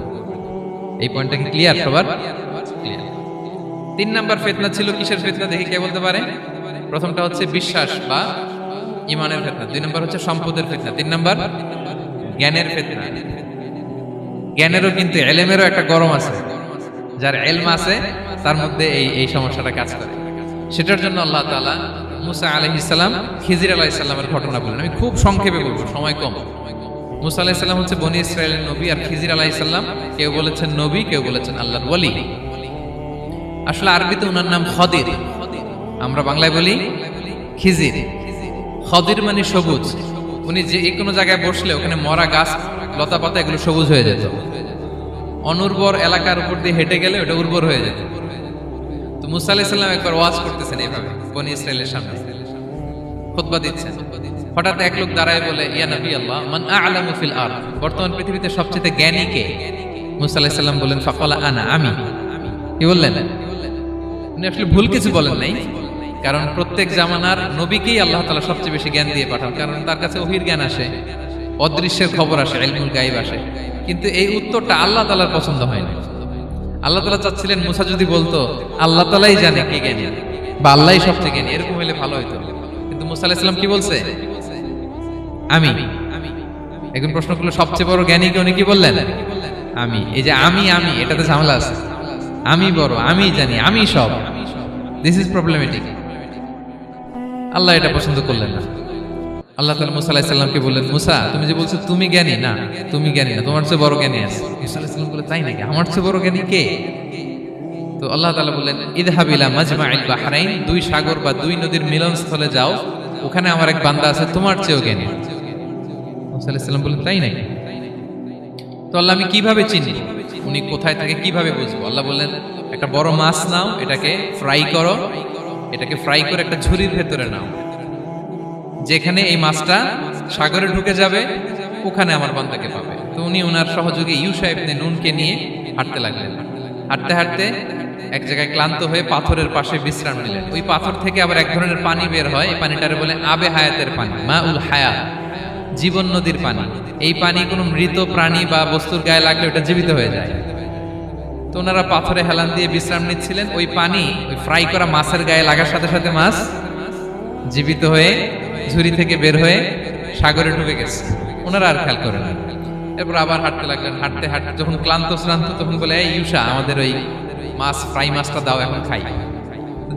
এই পয়েন্টটা কি ক্লিয়ার সবার? ক্লিয়ার। 3 নাম্বার ফিতনা ছিল কিসের ফিতনা দেখি কে বলতে পারে? প্রথমটা হচ্ছে বিশ্বাস বা ঈমানের ফিতনা, 2 নাম্বার হচ্ছে সম্পদের ফিতনা, 3 নাম্বার জ্ঞানের ফিতনা। জ্ঞানেরও কিন্তু ইলমেরও একটা গরম আছে। যার ইলম আছে তার মধ্যে এই সমস্যাটা কাজ করে। সেটার জন্য আল্লাহ তাআলা মুসা আলাইহিস সালাম, খিজির আলাইহিস সালামের ঘটনা বলেন। আমি খুব সংক্ষেপে বলবো, সময় কম। মুসা আলাইহিস সালাম হচ্ছে বনি ইসরাইলের নবী, আর খিজির আলাইহিস সালাম কেউ বলেছেন নবী, কেউ বলেছেন আল্লাহর ওলি। আসলে আরবিতে ওনার নাম খদির, আমরা বাংলায় বলি খিজির। খদির মানে সবুজ। উনি যে কোনো জায়গায় বসলে ওখানে মরা গাছ, লতা পাতা এগুলো সবুজ হয়ে যেত। অনুর্বর এলাকার উপর দিয়ে হেঁটে গেলে ওটা উর্বর হয়ে যেত। তো মুসা আলাইহিস সালাম একবার ওয়াজ করতেছেন এইভাবে বনি ইসরাইলের সামনে, খুতবা দিচ্ছেন। হঠাৎ এক লোক দাঁড়ায় বলে, ইয়া নবী আল্লাহ, মান আ'লামু ফিল আরদ, বর্তমান পৃথিবীতে সবচেয়ে জ্ঞানী কে? মুসা আলাইহিস সালাম বলেন, ফাকালা আনা, আমি। কি বললেন? উনি আসলে ভুল কিছু বলেন নাই, কারণ প্রত্যেক জামানার নবীকেই আল্লাহ তাআলা সবচেয়ে বেশি জ্ঞান দিয়ে পাঠান, কারণ তার কাছে ওহীর জ্ঞান আসে। অদৃশ্যের খবর আসে, ইলমুল গায়ব আসে, কিন্তু এই উত্তরটা আল্লাহ তাআলার পছন্দ হয় না। আল্লাহ তাআলা চাচ্ছিলেন মুসা যদি বলতো আল্লাহ তাআলাই জানে কে জ্ঞানী বা আল্লাহই সবচেয়ে জ্ঞানী, এরকম হলে ভালো হতো। কিন্তু মুসা আলাইহিস সালাম কি বলছে? আমি। এখন প্রশ্ন করলো সবচেয়ে বড় জ্ঞানী কে? উনি কি বললেন? আমি। এই যে আমি এটাতে ঝামেলা আছে। আমি বড়, আমি জানি, আমি সব, দিস ইজ প্রবলেমেটিক। আল্লাহ এটা পছন্দ করলেন না। আল্লাহ তাআলা মুসা আলাইহিস সালামকে বললেন, মুসা তুমি যে বলছো তুমি জ্ঞানী, না তুমি জ্ঞানী না, তোমার চেয়ে বড় জ্ঞানী আছে। মুসা আলাইহিস সালাম বলে তাই নাকি? আমার চেয়ে বড় জ্ঞানী কে? তো আল্লাহ তাআলা বললেন, ইযহাব ইলা মাজমাইল বাহরাইন, দুই সাগর বা দুই নদীর মিলনস্থলে যাও, ওখানে আমার এক বান্দা আছে তোমার চেয়েও জ্ঞানী। মুসা আলাইহিস সালাম বললেন তাই নাকি? তো আল্লাহ আমি কিভাবে চিনি উনি কোথায় থাকে, কিভাবে বুঝবো? আল্লাহ বললেন একটা বড় মাছ নাও, এটাকে ফ্রাই করো, এটাকে ফ্রাই করে একটা ঝুড়ির ভেতরে নাও, যেখানে এই মাছটা সাগরে ঢুকে যাবে ওখানে আমার বান্দাকে পাবে। তো উনি ওনার সহযোগী ইউশা ইবনে নুনকে নিয়ে হাঁটতে লাগলেন। হাঁটতে হাঁটতে এক জায়গায় ক্লান্ত হয়ে পাথরের পাশে বিশ্রাম নিলেন। ওই পাথর থেকে আবার এক ধরনের পানি বের হয়, এই পানিটারে বলে আবে হায়াতের পানি, মাউল হায়াত, জীবন নদীর পানি। এই পানি কোনো মৃত প্রাণী বা বস্তুর গায়ে লাগলে ওটা জীবিত হয়ে যায়। তো ওনারা পাথরে হেলান দিয়ে বিশ্রাম নিচ্ছিলেন, ওই পানি ওই ফ্রাই করা মাছের গায়ে লাগার সাথে সাথে মাছ জীবিত হয়ে ঝুড়ি থেকে বের হয়ে সাগরে ঢুকে গেছে। ওনারা আর খেয়াল করেন না। এরপর আবার হাঁটতে লাগলেন। হাঁটতে হাঁটতে যখন ক্লান্ত শ্রান্ত, তখন বলে এই ইউশা আমাদের ওই মাছ ফ্রাই মাছটা দাও, এখন খাই।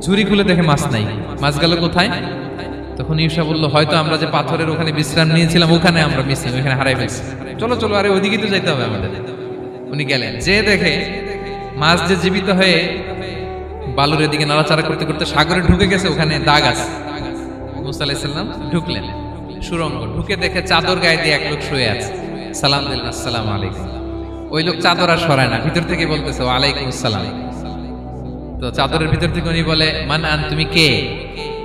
ঝুড়ি খুলে দেখে মাছ নাই। মাছ গেল কোথায়? তখন ইউশা বলল হয়তো আমরা যে পাথরের ওখানে বিশ্রাম নিয়েছিলাম ওখানে আমরা মিসিং, ওখানে হারাই ফেলছি। চলো চলো, আরে ওইদিকে তো যাইতে হবে আমাদের। উনি গেলেন, যে দেখে মাছ যে জীবিত হয়ে বালুর এদিকে নাড়াচাড়া করতে করতে সাগরে ঢুকে গেছে, ওখানে দাগ আছে। মুসা আলাইহিস সালাম ঢুকলেন সুরঙ্গ, ঢুকে দেখে চাদর গায়ে দিয়ে এক লোক শুয়ে আছে। সালাম দিলেন, আসসালামু আলাইকুম। ওই লোক চাদর আর সরায় না, ভিতর থেকে বলতেছে ওয়ালাইকুম আসসালাম। তো চাদরের ভিতর থেকে উনি বলে মান আন, তুমি কে?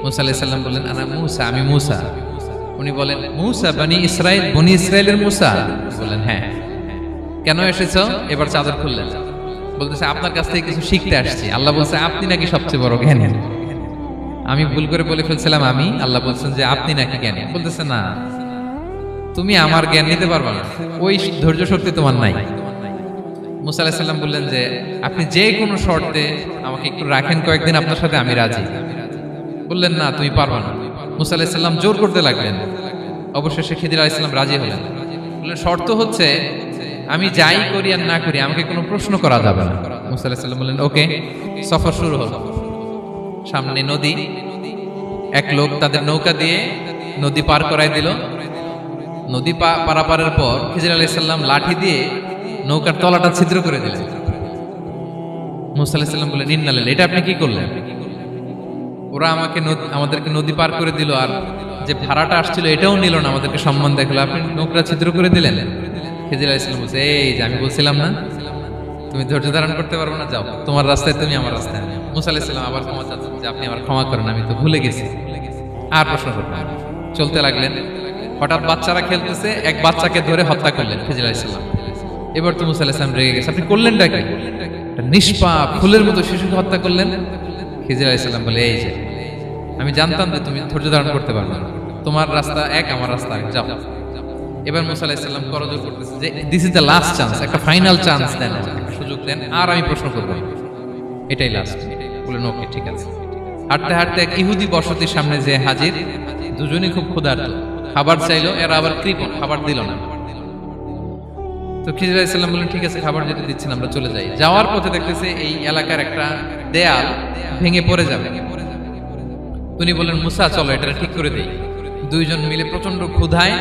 মুসা আলাইহিস সালাম বললেন আনা মুসা, আমি মুসা। উনি বলেন মুসা বনি ইসরাইল, বনি ইসরাইলের মুসা? বললেন হ্যাঁ। কেন এসেছো? এবার চাদর খুললেন, বলতেছে আপনার কাছ থেকে কিছু শিখতে আসছি। আল্লাহ বলছে আপনি নাকি সবচেয়ে বড় জ্ঞানী। আমি ভুল করে বলে ফেলছিলাম আমি, আল্লাহ বলছেন যে আপনি নাকি জ্ঞানী। বলতেছে না, তুমি আমার জ্ঞান নিতে পারবে না, ওই ধৈর্য শক্তি তোমার নাই। মুসা আলাইহিস সালাম বললেন যে আপনি যে কোনো শর্তে আমাকে একটু রাখেন কয়েকদিন, আপনার সাথে আমি রাজি। বললেন না তুমি পারবে না। মুসা আলাইহিস সালাম জোর করতে লাগলেন। অবশেষে খিদির আলাইহিস সালাম রাজি হলেন। বললেন শর্ত হচ্ছে আমি যাই করি আর না করি আমাকে কোনো প্রশ্ন করা যাবে না। মুসা আলাইহিস সালাম বললেন ওকে। সফর শুরু হলো। সামনে নদী, এক লোক তাদের নৌকা দিয়ে নদী পার করাই দিল। নদী পারাপারের পর খিজির আলাইহিস সালাম লাঠি দিয়ে নৌকার তলাটা ছিদ্র করে দিলেন। মুসা আলাইহিস সালাম বললেন ইন্না লিল্লাহি, এটা আপনি কি করলেন? ওরা আমাদেরকে নদী পার করে দিল, আর যে ভাড়াটা আসছিল এটাও নিল না, আমাদেরকে সম্মান দেখালো, আপনি নৌকা ছিদ্র করে দিলেন। খিজির আলাইহিস সালাম বলছে এই যে আমি বলছিলাম না তুমি ধৈর্য ধারণ করতে পারবে না, যাও তোমার রাস্তায় তুমি, আমার রাস্তায় আমি। মুসা আলাইহিস সালাম আবার ক্ষমা চাচ্ছেন যে আপনি আমার ক্ষমা করেন, আমি তো ভুলে গেছি। আর প্রশ্ন করবেন না। চলতে লাগলেন। হঠাৎ বাচ্চারা খেলতেছে, এক বাচ্চাকে ধরে হত্যা করলেন খিজির আলাইহিস সালাম। এবার তো মুসা আলাইহিস সালাম রেগে গেছে, আপনি করলেনটা কি? নিষ্পাপ ফুলের মতো শিশুকে হত্যা করলেন। খিজির আলাইহিস সালাম বলে এই যে আমি জানতাম যে তুমি ধৈর্য ধারণ করতে পারবে না, তোমার রাস্তা এক, আমার রাস্তা এক, যাও। এবার মুসা আলাইহিস সালাম করজোর করতেছে যে this is the last chance, একটা ফাইনাল চান্স দেন, একটা সুযোগ দেন, আর আমি প্রশ্ন করব, এটাই লাস্ট। বলেন ওকে ঠিক আছে। হাঁটতে হাঁটতে এক ইহুদি বসতির সামনে যে হাজির, দুজনই খুব ক্ষুধার্ত, খাবার চাইলো, এরা আবার কৃপণ, খাবার দিল না। তো খিজির আলাইহিস সালাম বললেন ঠিক আছে খাবার যেতে দিচ্ছেন, আমরা চলে যাই। যাওয়ার পথে দেখতেছে এই এলাকার একটা দেয়াল ভেঙে পড়ে যাবে। উনি বললেন মুসা চলো এটা ঠিক করে দেই। দুইজন মিলে প্রচন্ড ক্ষুধায়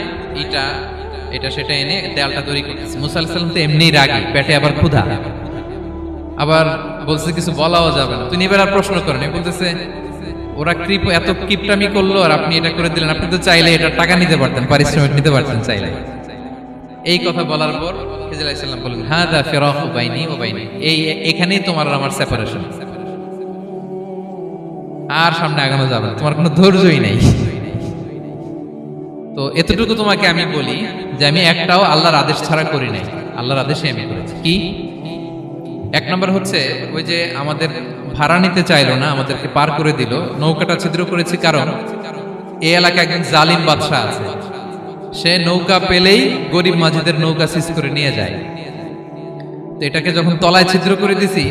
এটা সেটা এনে দেয়ালটা তৈরি করতেছে। মুসা আলাইহিস সালাম তো এমনিই রাগী, পেটে আবার ক্ষুধা, আবার বলছে কিছু বলাও যাবে না। তিনি এবার আর প্রশ্ন করেন, বলতেছে ওরা এত কিপটামি করলো আর আপনি এটা করে দিলেন, আপনি তো চাইলে এটা টাকা নিতে পারতেন, পারিশ্রমিক নিতে পারতেন চাইলে। এই কথা বলার পর খিজির আলাইহিস সালাম বললেন হাদা ফিরাকু বাইনি ওয়া বাইনি, এখানেই তোমার আর আমার সেপারেশন, আর সামনে আগানো যাবে না, তোমার কোনো ধৈর্যই নাই। তো এতটুকু তোমাকে আমি বলি যে আমি একটাও আল্লাহর আদেশ ছাড়া করি নাই, আল্লাহর আদেশে আমি করেছি। কি? এক নম্বর হচ্ছে ওই যে আমাদের ভাড়া নিতে চাইলো না, আমাদেরকে পার করে দিল, নৌকাটা ছিদ্র করেছি কারণ এই এলাকায় একজন জালিম বাদশা আছে, সে নৌকা পেলেই গরিব মাঝিদের নৌকা সিজ করে নিয়ে যায়। তো এটাকে যখন তলায় ছিদ্র করে দিছি,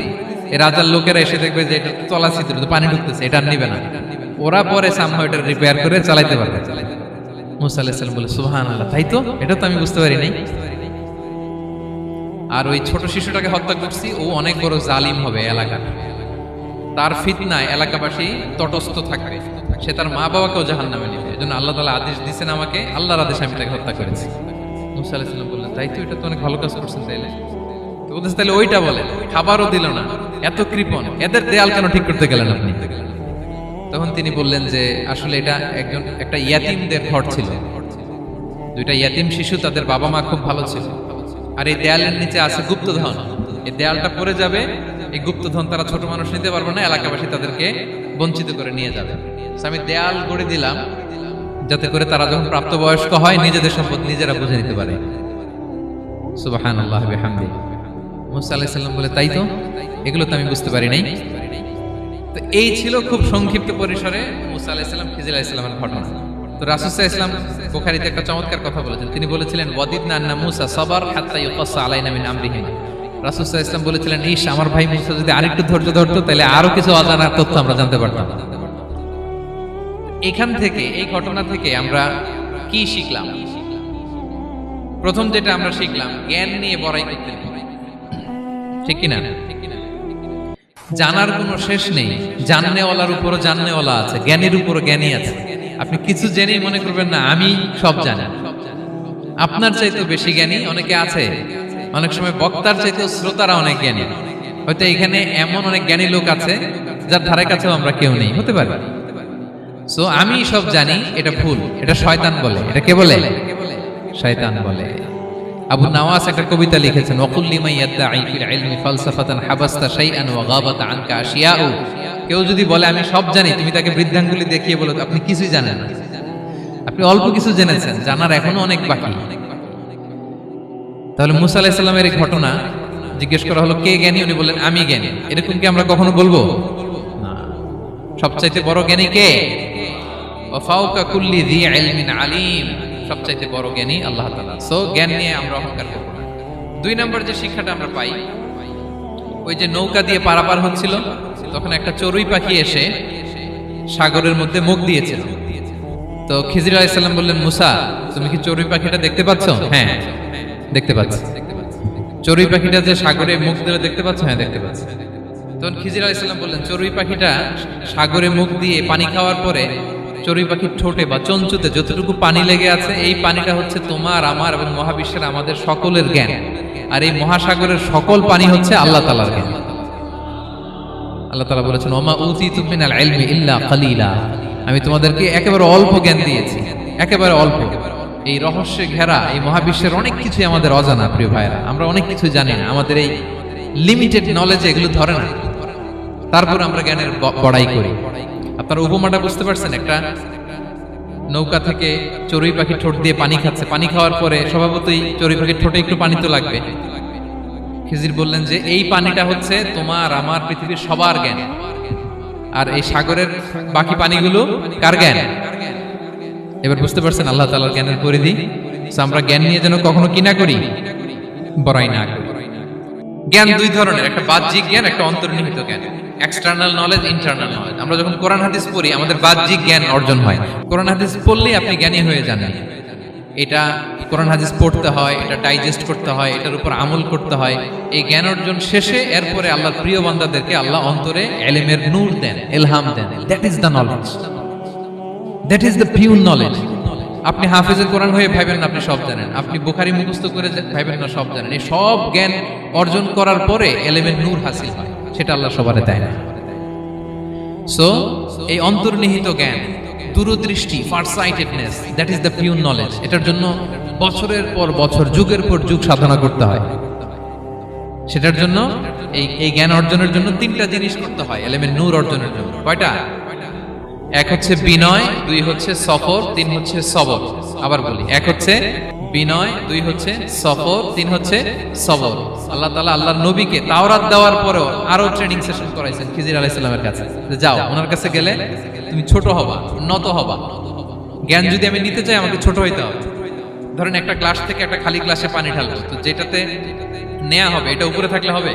এই রাজার লোকেরা এসে দেখবে যে এটা তলা ছিদ্র, তো পানি ঢুকতেছে, এটা আর নিবে না। ওরা পরে সামহাও এটা রিপেয়ার করে চালাইতে পারবে। মুসা আলাইহিস সালাম বলে সুবহানাল্লাহ, তাই তো, এটা তো আমি বুঝতে পারি নাই। আর ওই ছোট শিশুটাকে হত্যা করছি, ও অনেক বড় জালিম হবে এলাকার, তার ফিতনায় এলাকাবাসী তটস্থ থাকবে, সে তার মা বাবাকেও জাহান্নামে নেবে। এজন্য আল্লাহ তাআলা আদেশ দিয়েছেন আমাকে, আল্লাহর আদেশ আমি তাকে হত্যা করেছি। মুসা আলাইহিস সালাম বললেন তাই তো, এটা তো অনেক ভালো কাজ করছেন। তাইলে তো বলতেছে তাহলে ওইটা বলেন, খাবারও দিল না, এত কৃপণ, এদের দেয়াল কেন ঠিক করতে গেলেন আপনি? তখন তিনি বললেন যে আসলে এটা একটা ইয়াতিমদের ঘর ছিল, দুইটা ইয়াতিম শিশু, তাদের বাবা মা খুব ভালো ছিল, আর এই দেয়ালের নিচে আছে গুপ্তধন, এই দেয়ালটা পড়ে যাবে, এই গুপ্তধন তারা ছোট মানুষ নিতে পারবে না, এলাকাবাসী তাদেরকে বঞ্চিত করে নিয়ে যাবে। আমি দেয়াল গড়ে দিলাম যাতে করে তারা যখন প্রাপ্তবয়স্ক হয় নিজেদের সম্পদ নিজেরা বুঝে নিতে পারে। সুবহানাল্লাহ বিহামদিহি। মুসা আলাইহিস সালাম বলে তাই তো, এগুলো তো আমি বুঝতে পারি নাই। তো এই ছিল খুব সংক্ষিপ্ত পরিসরে মুসা আলাইহিস সালাম খিজির আলাইহিস সালামের ঘটনা। তো রাসূল সাল্লাল্লাহু আলাইহি ওয়াসাল্লাম বুখারীতে একটা চমৎকার কথা বলেছেন, তিনি বলেছিলেন ওয়াদিদনা আন্না মুসা সাবার হাত্তা ইউকাসা আলাইনা মিন আমরিহি। রাসূল সাল্লাল্লাহু আলাইহি ওয়াসাল্লাম বলেছিলেন ইস, আমার ভাই মুসা যদি আরেকটু ধৈর্য ধরতো তাহলে আরো কিছু অজানা তথ্য আমরা জানতে পারতাম। এখান থেকে, এই ঘটনা থেকে আমরা কি শিখলাম? প্রথম যেটা আমরা শিখলাম, জ্ঞান নিয়ে বড়াই করতে নেই, ঠিক কিনা? জানার কোনো শেষ নেই, জাননেওয়ালার উপরও জাননেওয়ালা আছে, জ্ঞানীর উপরও জ্ঞানী আছে। আপনি কিছু জেনেই মনে করবেন না আমি সব জানি। আপনার চাইতেও বেশি জ্ঞানী অনেকে আছে, অনেক সময় বক্তার চাইতেও শ্রোতারা অনেক জ্ঞানী। হয়তো এখানে এমন অনেক জ্ঞানী লোক আছে যার ধারে কাছেও আমরা কেউ নেই, হতে পারে। সো আমি সব জানি, এটা ভুল, এটা শয়তান বলে। এটা কে বলে? শয়তান বলে। আবু নাওয়াস একটা কবিতা লিখেছেন, ওয়াকুল লিমান ইয়াদঈ ফিল ইলমি ফালসাফাতান হাবাসতা শাইআন ওয়া গাবাত আনকা আশিয়াউ। কেউ যদি বলে আমি সব জানি, তুমি তাকে বৃদ্ধাঙ্গুলি দেখিয়ে বলো আপনি কিছুই জানেন না, আপনি অল্প কিছু জেনেছেন, জানার এখনো অনেক বাকি। তাহলে মুসা আলাইহিস সালামের এই ঘটনা জিজ্ঞেস করা হলো কে জ্ঞানী, উনি বললেন আমি জ্ঞানী। এরকম কি আমরা কখনো বলবো? না। সবচাইতে বড় জ্ঞানী কে? ওয়া ফাওকা কুল্লি যী ইলমিন আলিম। সবচাইতে বড় জ্ঞানী আল্লাহ তাআলা। সো জ্ঞান নিয়ে আমরা অহংকার করব না। দুই নম্বর যে শিক্ষাটা আমরা পাই, ওই যে নৌকা দিয়ে পারাপার হচ্ছিল, তখন একটা চড়ুই পাখি এসে সাগরের মধ্যে মুখ দিয়েছিল। তো খিজির আলাইহিস সালাম বললেন মুসা, তুমি কি চড়ুই পাখিটা দেখতে পাচ্ছ? হ্যাঁ দেখতে পাচ্ছি। চড়ুই পাখিটা যে সাগরে মুখ দিলে দেখতে পাচ্ছ? হ্যাঁ দেখতে পাচ্ছি। তখন খিজির আলাইহিস সালাম বললেন চড়ুই পাখিটা সাগরে মুখ দিয়ে পানি খাওয়ার পরে চড়ুই পাখির ঠোঁটে বা চঞ্চুতে যতটুকু পানি লেগে আছে, এই পানিটা হচ্ছে তোমার, আমার এবং মহাবিশ্বের আমাদের সকলের জ্ঞান। আর এই মহাসাগরের সকল পানি হচ্ছে আল্লাহ তাআলার জ্ঞান। আল্লাহ তাআলা বলেছেন ওমা উতিতু মিনাল ইলমি ইল্লা কালিলা। আমি তোমাদেরকে একেবারে অল্প জ্ঞান দিয়েছি, একেবারে অল্প। এই রহস্যে ঘেরা এই মহাবিশ্বের অনেক কিছু আমাদের অজানা। প্রিয় ভাইরা, আমরা অনেক কিছু জানি না, আমাদের এই লিমিটেড নলেজে এগুলো ধরে না, তারপর আমরা জ্ঞানের বড়াই করি। আপনারা উপমাটা বুঝতে পারছেন? একটা নৌকা থেকে চড়ুই পাখি ঠোঁট দিয়ে পানি খাচ্ছে, পানি খাওয়ার পরে স্বভাবতই চড়ুই পাখির ঠোঁটে একটু পানি তো লাগবে। খিজির বললেন যে এই পানিটা হচ্ছে তোমার আমার পৃথিবীর সবার জ্ঞান, আর এই সাগরের বাকি পানিগুলো কার জ্ঞান? এবার বুঝতে পারছেন আল্লাহ তাআলার জ্ঞানের পরিধি। আমরা জ্ঞান নিয়ে যেন কখনো কি না করি, বড়াই না করি। জ্ঞান দুই ধরনের, একটা বাহ্যিক জ্ঞান, একটা অন্তর্নিহিত জ্ঞান। External knowledge, internal knowledge. আমরা যখন কোরআন হাদিস পড়ি আমাদের বাহ্যিক জ্ঞান অর্জন হয়। কোরআন হাদিস পড়লেই আপনি জ্ঞানী হয়ে যান। এটা কোরআন হাদিস পড়তে হয়, এটা ডাইজেস্ট করতে হয়, এটার উপর আমল করতে হয়। এই জ্ঞান অর্জন শেষে এরপরে আল্লাহর প্রিয় বান্দাদেরকে আল্লাহ অন্তরে ইলমের নূর দেন, ইলহাম দেন। That is the knowledge, that is the pure knowledge. আপনি হাফেজে কোরআন হয়ে ভাবেন না আপনি সব জানেন, আপনি বুখারী মুখস্থ করে ভাবেন না সব জানেন। এই সব জ্ঞান অর্জন করার পরে ইলমের নূর হাসিল হয়, সেটা আল্লাহ সবারে দেয় না। সো এই অন্তর্নিহিত জ্ঞান, দূরদৃষ্টি, farsightedness, that is the pure knowledge. এটার জন্য বছরের পর বছর, যুগের পর যুগ সাধনা করতে হয়। সেটার জন্য এই জ্ঞান অর্জনের জন্য তিনটা জিনিস করতে হয় ইলমের নূর অর্জনের জন্য। কয়টা? এক হচ্ছে বিনয়, দুই হচ্ছে সফর, তিন হচ্ছে সবর। আবার বলি, এক হচ্ছে বিনয়, দুই হচ্ছে সফর, তিন হচ্ছে সবর। আল্লাহ তাআলা আল্লাহর নবীকে তাওরাত দেওয়ার পরেও আরো ট্রেনিং সেশন করাইছেন খিজির আলাইহিস সালামের কাছে। যাও, ওনার কাছে গেলে তুমি ছোট হবা, নত হবা। জ্ঞান যদি আমি নিতে চাই আমাকে ছোট হইতে হবে। ধরেন একটা গ্লাস থেকে একটা খালি গ্লাসে পানি ঢালবো, তো যেটাতে নেওয়া হবে এটা উপরে থাকলে হবে?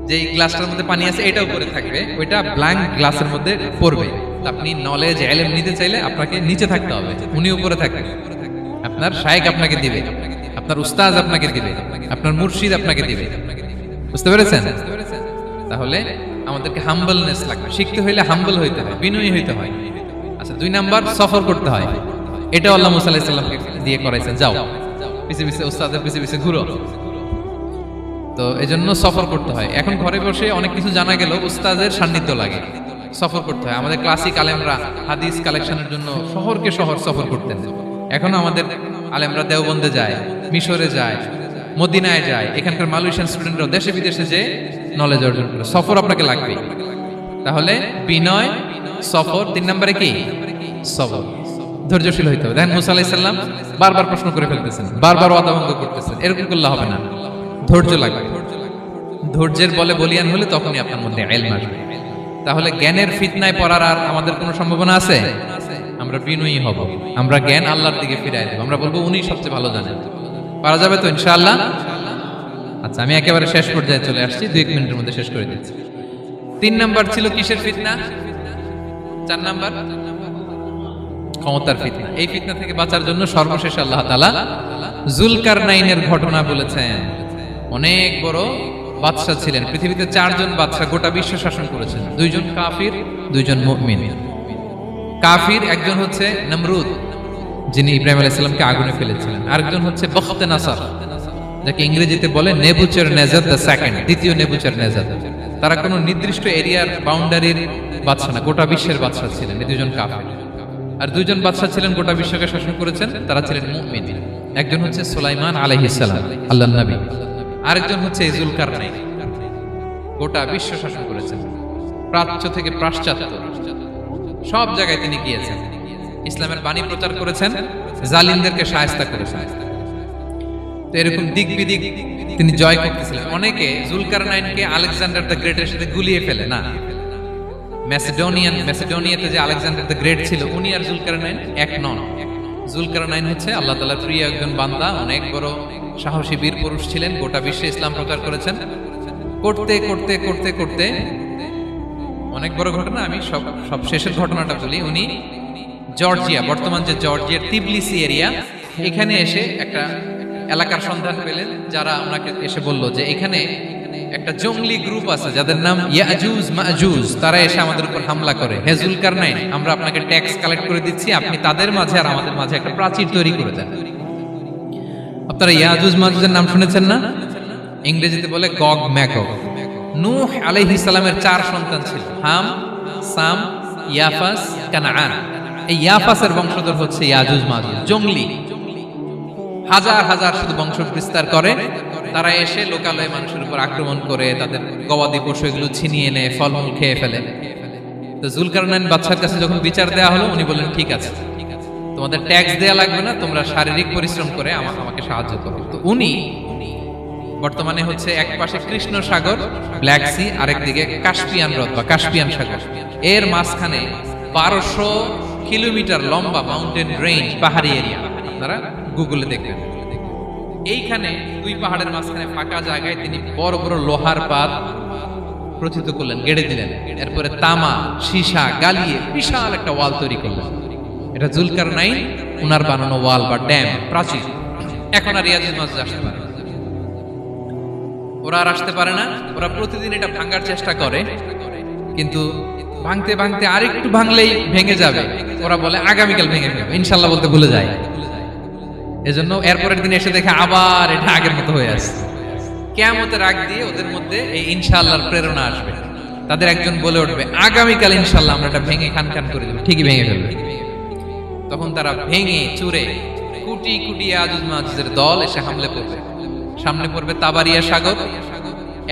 যে গ্লাসটার মধ্যে পানি আছে এটা উপরে থাকবে, ওইটা ব্ল্যাঙ্ক গ্লাসের মধ্যে পড়বে। আপনি নলেজ ইলম নিতে চাইলে আপনাকে নিচে থাকতে হবে, উনি উপরে থাকবেন। আপনার শায়েখ আপনাকে দিবে, আপনার উস্তাজ আপনাকে দিবে, আপনার মুর্শিদ আপনাকে দিবে। বুঝতে পেরেছেন? তাহলে আমাদেরকে হাম্বলনেস লাগবে, শিখতে হইলে হাম্বল হইতে হয়, বিনয়ী হইতে হয়। আচ্ছা, 2 নাম্বার সফর করতে হয়। এটা আল্লাহ মুসা আলাইহিস সালামকে দিয়ে করাইছেন, যাও পিছে পিছে উস্তাদের পিছে পিছে ঘুরো। তো এজন্য সফর করতে হয়। এখন ঘরে বসে অনেক কিছু জানা গেল, উস্তাদের সান্নিধ্য লাগে, সফর করতে হয়। আমাদের ক্লাসিক আলেমরা হাদিস কালেকশনের জন্য শহরকে শহর সফর করতেন। এখনো আমাদের আলেমরা দেওবন্দে যায়, মিশরে যায়, মদিনায় যায়, এখানকার মালয়েশিয়ান স্টুডেন্টরা দেশে বিদেশে যে নলেজ অর্জন করে। সফর আপনাকে লাগবে। তাহলে বিনয়, সফর, 3 নম্বরে কি সবর, ধৈর্যশীল হইতে হবে। দেখেন মুসা আলাইহিস সালাম বারবার প্রশ্ন করে ফেলতেছেন, বারবার ওয়াদা ভঙ্গ করতেছেন, এরকম করলে হবে না, ধৈর্য লাগবে। ধৈর্যের বলে বলিয়ান হলে তখনই আপনার মধ্যে ইলম আসবে। তাহলে জ্ঞানের ফিতনায় পড়ার আর আমাদের কোনো সম্ভাবনা আছে? আমরা বিনয়ী হব, আমরা জ্ঞান আল্লাহর দিকে ফিরাই দেব, আমরা বলবো উনি সবচেয়ে ভালো জানেন। পারা যাবে তো ইনশাআল্লাহ? আচ্ছা, আমি একেবারে শেষ পর্যায়ে চলে আসছি, 2 মিনিটের মধ্যে শেষ করে দিচ্ছি। 3 নাম্বার ছিল কিসের ফিতনা? 4 নাম্বার ক্ষমতার ফিতনা। এই ফিতনা থেকে বাঁচার জন্য সর্বশেষ আল্লাহ তাআলা যুলকারনাইনের ঘটনা বলেছেন। অনেক বড় বাদশা ছিলেন, পৃথিবীতে 4 জন বাদশা গোটা বিশ্ব শাসন করেছেন। 2 জন কাফির, 2 জন মুমিন। কাফির একজন হচ্ছে নমরুদ, যিনি ইব্রাহিম আলাইহিস সালামকে আগুনে ফেলেছিলেন। আরেকজন হচ্ছে বখতে নাসার, যাকে ইংরেজিতে বলে নেবুচারনেজার দ্য সেকেন্ড, দ্বিতীয় নেবুচারনেজার। তারা কোনো নির্দিষ্ট এরিয়ার বাউন্ডারির বাদশা না, গোটা বিশ্বের বাদশা ছিলেন। এই 2 জন কাফির। আর 2 জন বাদশা ছিলেন গোটা বিশ্বকে শাসন করেছেন, তারা ছিলেন মুমিন। একজন হচ্ছে সুলাইমান আলাইহিস সালাম, আল্লাহর নবী। আরেকজন হচ্ছে যুলকারনাইন, গোটা বিশ্ব শাসন করেছেন, প্রাচ্য থেকে পাশ্চাত্য সব জায়গায় তিনি গিয়েছেন, ইসলামের বাণী প্রচার করেছেন, জালিমদেরকে শায়েস্তা করেছেন। তো এরকম দিক বিদিক তিনি জয় করতেছিলেন। অনেকে যুলকারনাইনকে আলেকজান্ডার দ্য গ্রেটের সাথে গুলিয়ে ফেলে না। ম্যাসিডোনিয়াতে যে আলেকজান্ডার দ্য গ্রেট ছিল, উনি আর যুলকারনাইন এক নন। যুলকারনাইন হচ্ছে আল্লাহ তাআলার প্রিয় একজন বান্দা, অনেক বড় সাহসী বীর পুরুষ ছিলেন, গোটা বিশ্বে ইসলাম প্রচার করেছেন। করতে করতে করতে করতে অনেক বড় ঘটনা, আমি সব শেষের ঘটনাটা বলি। উনি জর্জিয়া, বর্তমান যে জর্জিয়ার তিবলিসি এরিয়া, এখানে এসে একটা এলাকার সন্ধান পেলেন, যারা ওনাকে এসে বলল যে এখানে একটা জঙ্গলি গ্রুপ আছে যাদের নাম ইয়াজুজ মাজুজ, তারা এসে আমাদের উপর হামলা করে। হে যুলকারনাইন, আমরা আপনাকে ট্যাক্স কালেক্ট করে দিচ্ছি, আপনি তাদের মাঝে আর আমাদের মাঝে একটা প্রাচীর তৈরি করে দেন। আপনারা ইয়াজুজ মাজুজের নাম শুনেছেন না? ইংরেজিতে বলে গগ ম্যাগগ। নূহ আলাইহিস সালামের 4 সন্তান ছিল, হাম, সাম, ইয়াফাস, কানাআন। এই ইয়াফাসের বংশধর হচ্ছে ইয়াজুজ মাজুজ, জঙ্গলি, হাজার হাজার শুধু বংশ বিস্তার করে। তারা এসে লোকালয়ে মানুষের উপর আক্রমণ করে, তাদের গবাদি পশু এগুলো ছিনিয়ে নেয়, ফলমূল খেয়ে ফেলে। তো যুলকারনাইন বাদশার কাছে যখন বিচার দেওয়া হলো, উনি বললেন ঠিক আছে, তোমাদের ট্যাক্স দেয়া লাগবে না, তোমরা শারীরিক পরিশ্রম করে আমাকে সাহায্য করো। তো উনি বর্তমানে হচ্ছে এক পাশে কৃষ্ণ সাগর, ব্ল্যাক সি, আরেকদিকে কাস্পিয়ান হ্রদ বা কাস্পিয়ান সাগর, এর মাঝখানে 1200 কিলোমিটার লম্বা মাউন্টেন রেঞ্জ, পাহাড়ি এরিয়া, আপনারা গুগলে দেখবেন। এইখানে 2 পাহাড়ের মাঝখানে ফাঁকা জায়গায় তিনি বড় বড় লোহার পাত প্রথিত করলেন, গেড়ে দিলেন। এরপরে তামা, সীসা গালিয়ে বিশাল একটা ওয়াল তৈরি করলেন। এটা যুলকারনাইন উনার বানানো ওয়াল বা ড্যাম, প্রাচীর। এখন আর ইয়াজুজ মাজুজ আসতে পারে না, ওরা আর আসতে পারে না। ওরা প্রতিদিন এটা ভাঙার চেষ্টা করে, কিন্তু ভাঙতে ভাঙতে আরেকটু ভাঙলেই ভেঙে যাবে। ওরা বলে আগামীকাল ভেঙে ফেলবে, ইনশাল্লাহ বলতে ভুলে যায়। এজন্য এরপরের দিন এসে দেখে আবার এটা আগের মতো হয়ে আসছে। কিয়ামতের আগ দিয়ে ওদের মধ্যে এই ইনশাআল্লাহর প্রেরণা আসবে। তাদের একজন বলে উঠবে আগামীকাল ইনশাআল্লাহ আমরা এটা ভেঙে খান খান করে দেব, ঠিকই ভেঙে ফেলবে। তখন তারা ভেঙে চুরে কোটি কোটি ইয়াজুজ মাজুজের দল এসে হামলে পড়বে। সামনে পড়বে তাবারিয়া সাগর,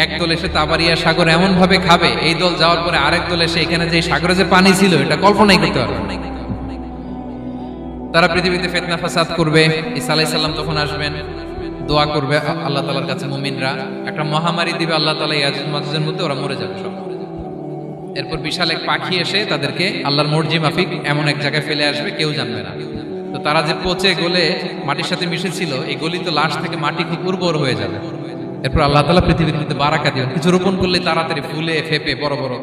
এক দল এসে তাবারিয়া সাগর এমন ভাবে খাবে, এই দল যাওয়ার পরে আরেক দল এসে এখানে যে সাগরে যে পানি ছিল এটা কল্পনাই করতে পারবে না। তারা পৃথিবীতে ফিতনা ফাসাদ করবে। ঈসা আলাইহিস সালাম তখন আসবেন, দোয়া করবে আল্লাহ তাআলার কাছে মুমিনরা, একটা মহামারী দিবে আল্লাহ তাআলা ইয়াজুজ মাজুজের মধ্যে, ওরা মরে যাবে সব। এরপর বিশাল এক পাখি এসে তাদেরকে আল্লাহর মর্জি মাফিক এমন এক জায়গায় ফেলে আসবে, কেউ জানবে না। তো তারা যে পচে গলে মাটির সাথে মিশেছিল, এই গলিত লাশ থেকে মাটি খুব উর্বর হয়ে যাবে। এরপর আল্লাহ তাআলা পৃথিবীর মধ্যে বারাকা দিবেন, কিছু রোপণ করলে তাড়াতাড়ি ফুলে ফেপে বড় বড়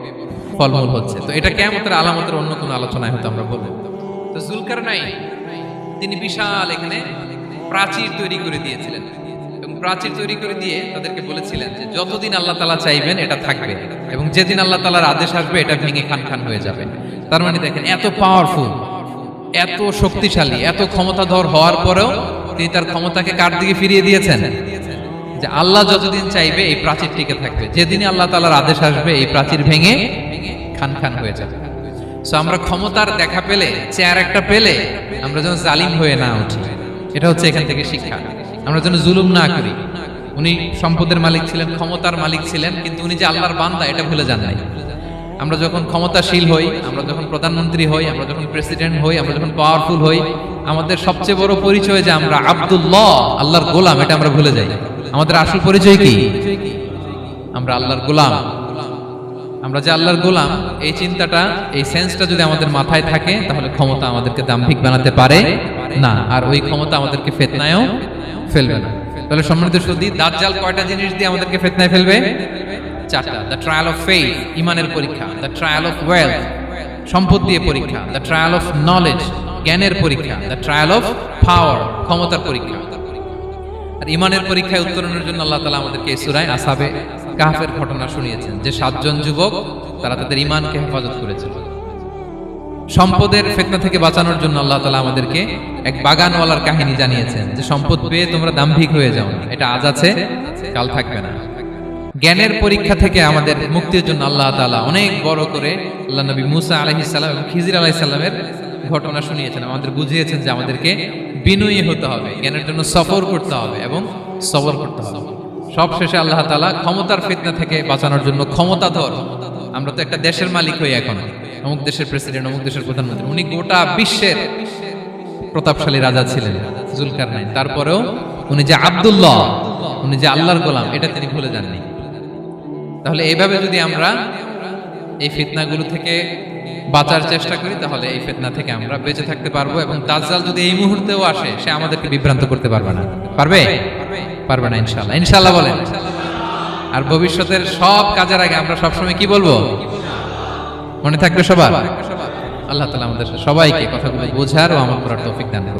ফলমূল হচ্ছে। তো এটা কিয়ামতের আলামতের অন্য কোনো আলোচনায় হয়তো আমরা বলবো। তো জুলকারনাইন তিনি বিশাল এখানে প্রাচীর তৈরি করে দিয়েছিলেন, এবং প্রাচীর তৈরি করে দিয়ে তাদেরকে বলেছিলেন যে যতদিন আল্লাহ তাআলা চাইবেন এটা থাকবে, এবং যেদিন আল্লাহ তাআলার আদেশ আসবে এটা ভেঙে খান খান হয়ে যাবে। তার মানে দেখেন, এত পাওয়ারফুল, এত শক্তিশালী, এত ক্ষমতাধর হওয়ার পরেও তিনি তার ক্ষমতাকে কার দিকে ফিরিয়ে দিয়েছেন? যে আল্লাহ যতদিন চাইবে এই প্রাচীর টিকে থাকবে, যেদিনই আল্লাহ তাআলার আদেশ আসবে এই প্রাচীর ভেঙে খান খান হয়ে যাবে। সো আমরা ক্ষমতার দেখা পেলে, চেয়ার একটা পেলে আমরা যেন জালিম হয়ে না উঠি, এটা হচ্ছে এখান থেকে শিক্ষা। আমরা যেন জুলুম না করি। উনি সম্পদের মালিক ছিলেন, ক্ষমতার মালিক ছিলেন, কিন্তু উনি যে আল্লাহর বান্দা এটা ভুলে যান নাই। আমরা যখন ক্ষমতাশীল হই, আমরা যখন প্রধানমন্ত্রী হই, আমরা যখন প্রেসিডেন্ট হই, আমরা যখন পাওয়ারফুল হই, আমাদের সবচেয়ে বড় পরিচয় যে আমরা আব্দুল্লাহ, আল্লাহর গোলাম, এটা আমরা ভুলে যাই। আমাদের আসল পরিচয় কি? আমরা আল্লাহর গোলাম। আমরা যে আল্লাহর গোলাম, এই চিন্তাটা, এই সেন্সটা যদি আমাদের মাথায় থাকে, তাহলে ক্ষমতা আমাদেরকে দাম্ভিক বানাতে পারে না, আর ওই ক্ষমতা আমাদেরকে ফিতনায়ও ফেলবে না। তাহলে সম্মানিত সুধী, দাজ্জাল কয়টা জিনিস দিয়ে আমাদেরকে ফিতনায় ফেলবে? চারটা। দ্য ট্রায়াল অফ ফেইথ, ইমানের পরীক্ষা; দ্য ট্রায়াল অফ ওয়েলথ, সম্পদ দিয়ে পরীক্ষা; দ্য ট্রায়াল অফ নলেজ, জ্ঞানের পরীক্ষা; দ্য ট্রায়াল অফ পাওয়ার, ক্ষমতার পরীক্ষা। আর ইমানের পরীক্ষায় উত্তরণের জন্য আল্লাহ তাআলা আমাদেরকে এই সূরায় আসহাবে কাহফের ঘটনা শুনিয়েছেন, যে 7 জন যুবক তারা তাদের ইমানকে হেফাজত করেছিল। সম্পদের ফিতনা থেকে বাঁচানোর জন্য আল্লাহ তাআলা আমাদেরকে এক বাগানওয়ালার কাহিনী জানিয়েছেন, যে সম্পদ পেয়ে তোমরা দাম্ভিক হয়ে যাও না, এটা আজ আছে কাল থাকবে না। জ্ঞানের পরীক্ষা থেকে আমাদের মুক্তির জন্য আল্লাহ তাআলা অনেক বড় করে আল্লাহ নবী মুসা আলাইহিস সালাম এবং খিজির আলাইহিস সালামের ঘটনা শুনিয়েছেন, আমাদের বুঝিয়েছেন যে আমাদেরকে বিনয়ী হতে হবে, জ্ঞানের জন্য সফর করতে হবে এবং সবর করতে হবে। সব শেষে আল্লাহ তাআলা ক্ষমতার ফিতনা থেকে বাঁচানোর জন্য ক্ষমতাধর, আমরা তো একটা দেশের মালিক হই এখন, অমুক দেশের প্রেসিডেন্ট, অমুক দেশের প্রধানমন্ত্রী, উনি গোটা বিশ্বের প্রতাপশালী রাজা ছিলেন জুলকারনাইন। তারপরেও উনি যে আব্দুল্লাহ, উনি যে আল্লাহর গোলাম, এটা তিনি ভুলে যাননি। তাহলে এইভাবে যদি আমরা এই ফিতনাগুলো থেকে বাঁচার চেষ্টা করি, তাহলে এই ফিতনা থেকে আমরা বেঁচে থাকতে পারবো, এবং দাজ্জাল যদি এই মুহূর্তেও আসে, সে আমাদেরকে বিভ্রান্ত করতে পারবে না। পারবে? পারবে না ইনশাআল্লাহ। ইনশাআল্লাহ বলেন। আর ভবিষ্যতের সব কাজের আগে আমরা সবসময় কি বলবো? মনে থাকবে সবার? আল্লাহ তাআলা আমাদের সবাইকে কথাগুলো বোঝার ও আমল করার তৌফিক দান করুন।